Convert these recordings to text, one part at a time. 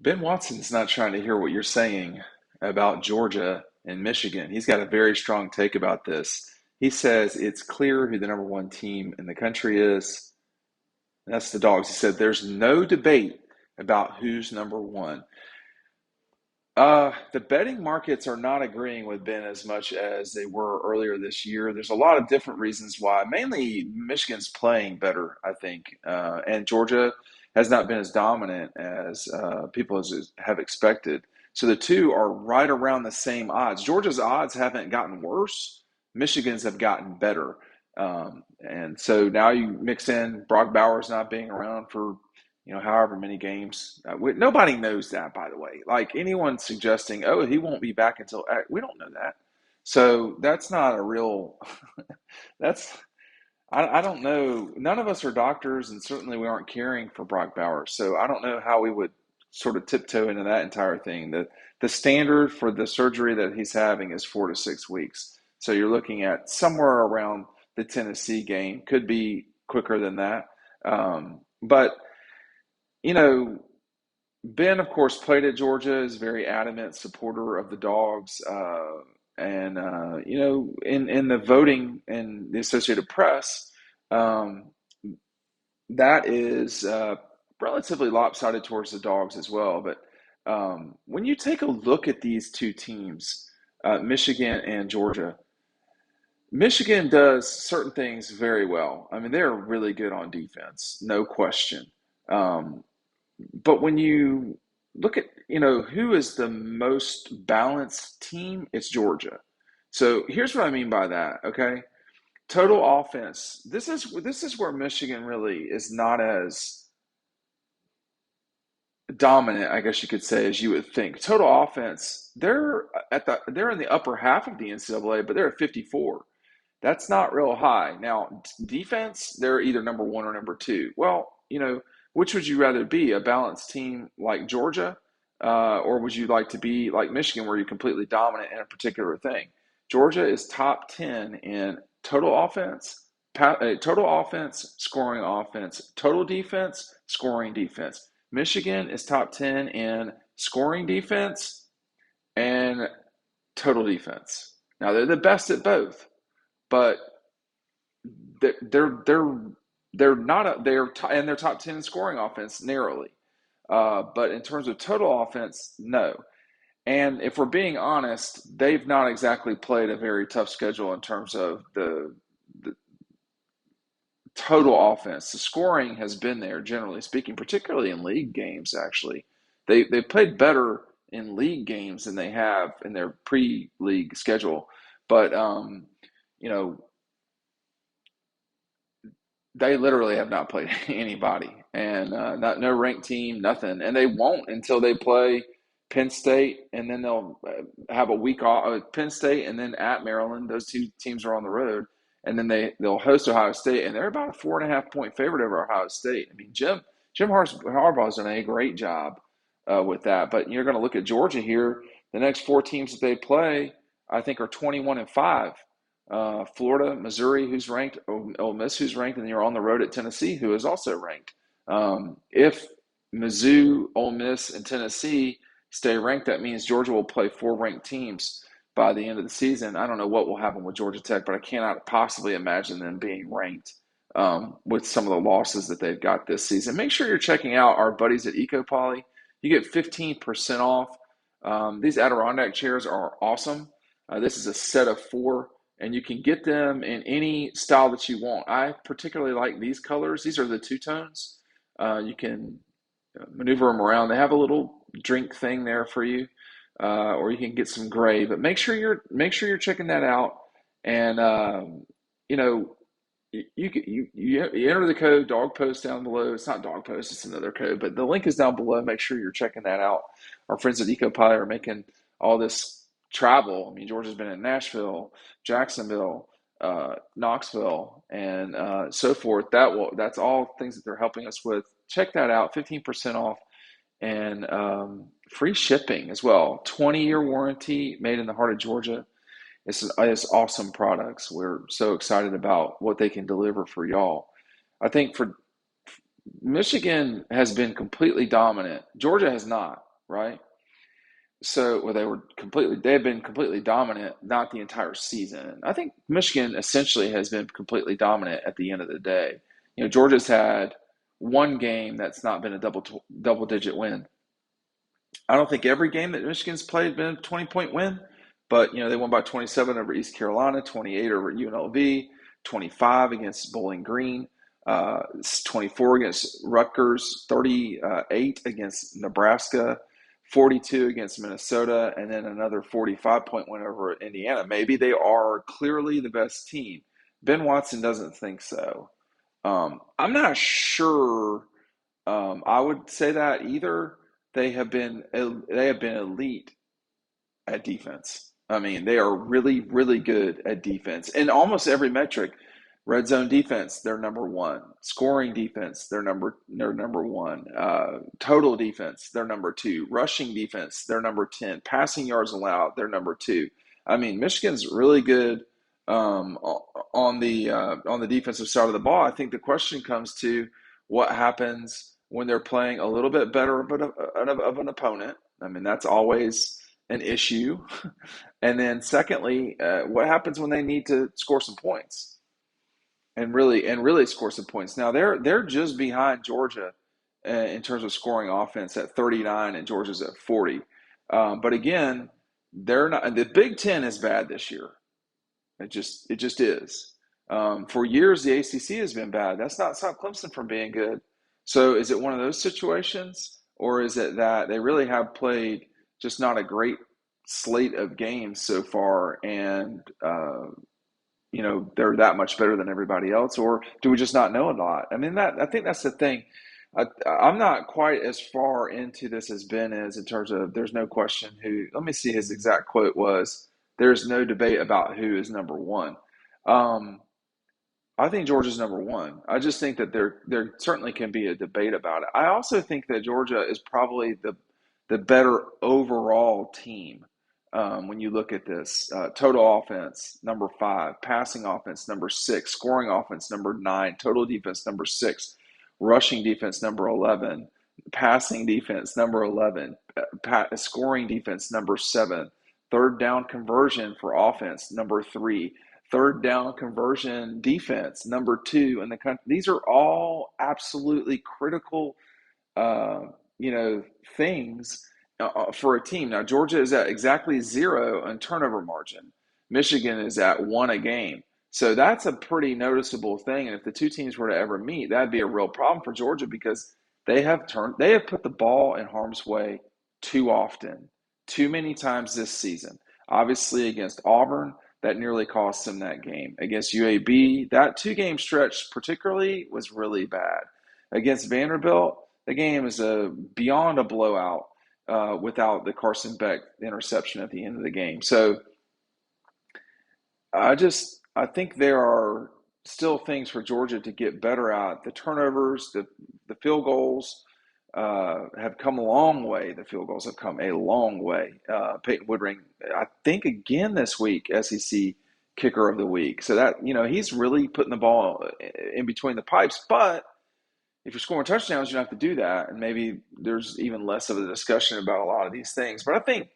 Ben Watson's not trying to hear what you're saying about Georgia and Michigan. He's got a very strong take about this. He says it's clear who the number one team in the country is. And that's the Dogs. He said there's no debate about who's number one. The betting markets are not agreeing with Ben as much as they were earlier this year. There's a lot of different reasons why. Mainly, Michigan's playing better, I think, and Georgia has not been as dominant as people have expected. So the two are right around the same odds. Georgia's odds haven't gotten worse. Michigan's have gotten better. And so now you mix in Brock Bowers not being around for however many games. Nobody knows that, by the way. Like anyone suggesting, oh, he won't be back until we don't know that. So that's not a real. That's I don't know. None of us are doctors, and certainly we aren't caring for Brock Bowers. So I don't know how we would sort of tiptoe into that entire thing. The standard for the surgery that he's having is 4 to 6 weeks. So you're looking at somewhere around the Tennessee game. Could be quicker than that. But you know, Ben, of course, played at Georgia, is a very adamant supporter of the Dogs. In the voting and the Associated Press, um, that is relatively lopsided towards the Dogs as well. But when you take a look at these two teams, Michigan and Georgia, Michigan does certain things very well. I mean, they're really good on defense, no question. Um, But when you look at, who is the most balanced team, it's Georgia. So here's what I mean by that, okay? Total offense. This is where Michigan really is not as dominant, I guess you could say, as you would think. Total offense, they're in the upper half of the NCAA, but they're at 54. That's not real high. Now, defense, they're either number one or number two. Well, which would you rather be, a balanced team like Georgia, or would you like to be like Michigan, where you're completely dominant in a particular thing? Georgia is top 10 in total offense, scoring offense, total defense, scoring defense. Michigan is top 10 in scoring defense and total defense. Now, they're the best at both, but they're they're they're they're not and they're top 10 in scoring offense narrowly. But in terms of total offense, no. And if we're being honest, they've not exactly played a very tough schedule in terms of the total offense. The scoring has been there, generally speaking, particularly in league games. Actually, they played better in league games than they have in their pre-league schedule. But you know, they literally have not played anybody, and no ranked team, nothing, and they won't until they play Penn State, and then they'll have a week off. Penn State, and then at Maryland. Those two teams are on the road, and then they'll host Ohio State, and they're about a 4.5 point favorite over Ohio State. I mean, Jim Harbaugh's done a great job with that, but you're going to look at Georgia here. The next four teams that they play, I think, are 21-5. Florida, Missouri, who's ranked, Ole Miss, who's ranked, and you're on the road at Tennessee, who is also ranked. If Mizzou, Ole Miss, and Tennessee stay ranked, that means Georgia will play four ranked teams by the end of the season. I don't know what will happen with Georgia Tech, but I cannot possibly imagine them being ranked with some of the losses that they've got this season. Make sure you're checking out our buddies at EcoPoly. You get 15% off. These Adirondack chairs are awesome. This is a set of four, and you can get them in any style that you want. I particularly like these colors. These are the two tones. You can maneuver them around. They have a little drink thing there for you, or you can get some gray. But make sure you're checking that out. And you know, you enter the code dog post down below. It's not dog post, it's another code, but the link is down below. Make sure you're checking that out. Our friends at EcoPie are making all this travel. I mean, Georgia's been in Nashville, Jacksonville, Knoxville, and so forth. That's all things that they're helping us with. Check that out. 15% off and free shipping as well. 20-year warranty, made in the heart of Georgia. It's awesome products. We're so excited about what they can deliver for y'all. I think for Michigan has been completely dominant. Georgia has not. right? So, well, they have been completely dominant, not the entire season. I think Michigan essentially has been completely dominant at the end of the day. Georgia's had one game that's not been a double digit win. I don't think every game that Michigan's played has been a 20-point win, but they won by 27 over East Carolina, 28 over UNLV, 25 against Bowling Green, 24 against Rutgers, 38 against Nebraska, 42 against Minnesota, and then another 45-point win over Indiana. Maybe they are clearly the best team. Ben Watson doesn't think so. I'm not sure I would say that either. They have been elite at defense. I mean, they are really, really good at defense in almost every metric. Red zone defense, they're number one. Scoring defense, they're number one. Total defense, they're number two. Rushing defense, they're number 10. Passing yards allowed, they're number two. I mean, Michigan's really good on the defensive side of the ball. I think the question comes to what happens when they're playing a little bit better of an opponent. I mean, that's always an issue. And then secondly, what happens when they need to score some points and really score some points? Now they're just behind Georgia in terms of scoring offense at 39, and Georgia's at 40. But again, they're not. The Big Ten is bad this year. It just is. For years, the ACC has been bad. That's not stop Clemson from being good. So is it one of those situations, or is it that they really have played just not a great slate of games so far, and they're that much better than everybody else, or do we just not know a lot? I mean, I think that's the thing. I'm not quite as far into this as Ben is in terms of there's no question who. Let me see, his exact quote was, "There's no debate about who is number one." Um, I think Georgia's number one. I just think that there certainly can be a debate about it. I also think that Georgia is probably the better overall team when you look at this. Total offense, number five. Passing offense, number six. Scoring offense, number nine. Total defense, number six. Rushing defense, number 11. Passing defense, number 11. Scoring defense, number seven. Third down conversion for offense, number three. Third down conversion defense, number two in the country. These are all absolutely critical, uh, things for a team. Now, Georgia is at exactly zero in turnover margin. Michigan is at one a game. So that's a pretty noticeable thing. And if the two teams were to ever meet, that'd be a real problem for Georgia because they have put the ball in harm's way too often, too many times this season. Obviously, against Auburn, that nearly cost them that game. Against UAB, that two-game stretch particularly was really bad. Against Vanderbilt, the game is beyond a blowout without the Carson Beck interception at the end of the game. So I think there are still things for Georgia to get better at. The turnovers, the field goals have come a long way. The field goals have come a long way. Peyton Woodring, I think again this week, SEC kicker of the week. So that he's really putting the ball in between the pipes. But if you're scoring touchdowns, you don't have to do that, and maybe there's even less of a discussion about a lot of these things. But I think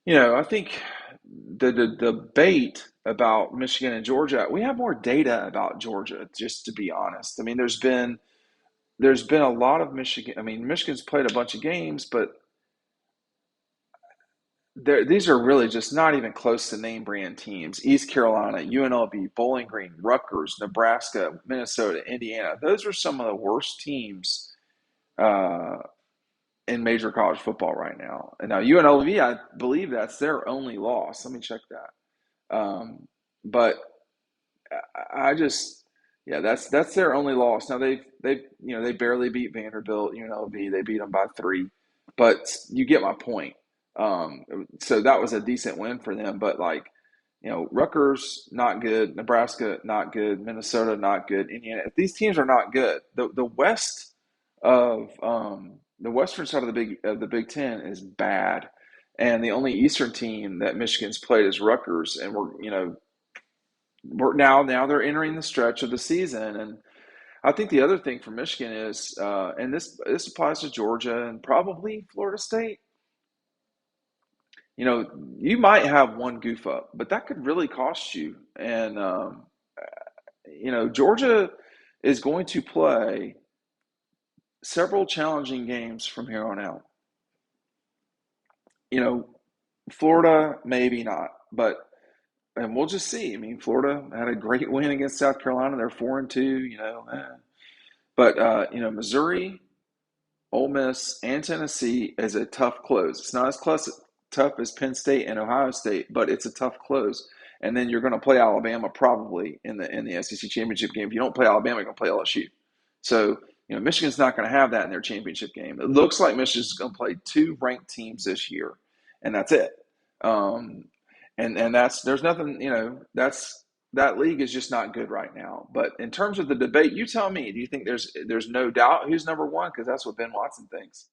the debate about Michigan and Georgia, we have more data about Georgia, just to be honest. I mean, there's been a lot of Michigan. I mean, Michigan's played a bunch of games, but these are really just not even close to name brand teams. East Carolina, UNLV, Bowling Green, Rutgers, Nebraska, Minnesota, Indiana. Those are some of the worst teams uh, in major college football right now. And now UNLV, I believe that's their only loss. Let me check that. But I just, yeah, that's their only loss. Now they barely beat Vanderbilt, UNLV. They beat them by three, but you get my point. Um, so that was a decent win for them. But Rutgers not good, Nebraska not good, Minnesota not good, Indiana. These teams are not good. The western side of the Big Ten is bad, and the only Eastern team that Michigan's played is Rutgers, and we're now they're entering the stretch of the season, and I think the other thing for Michigan is, and this applies to Georgia and probably Florida State. You know, you might have one goof up, but that could really cost you. And Georgia is going to play several challenging games from here on out. You know, Florida maybe not, but and we'll just see. I mean, Florida had a great win against South Carolina. They're 4-2. But Missouri, Ole Miss, and Tennessee is a tough close. It's not as tough as Penn State and Ohio State, but it's a tough close. And then you're going to play Alabama probably in the SEC championship game. If you don't play Alabama, you're going to play LSU. So Michigan's not going to have that in their championship game. It looks like Michigan's going to play two ranked teams this year, and that's it. Um, and there's nothing. That league is just not good right now. But in terms of the debate, you tell me. Do you think there's no doubt who's number one? Because that's what Ben Watson thinks.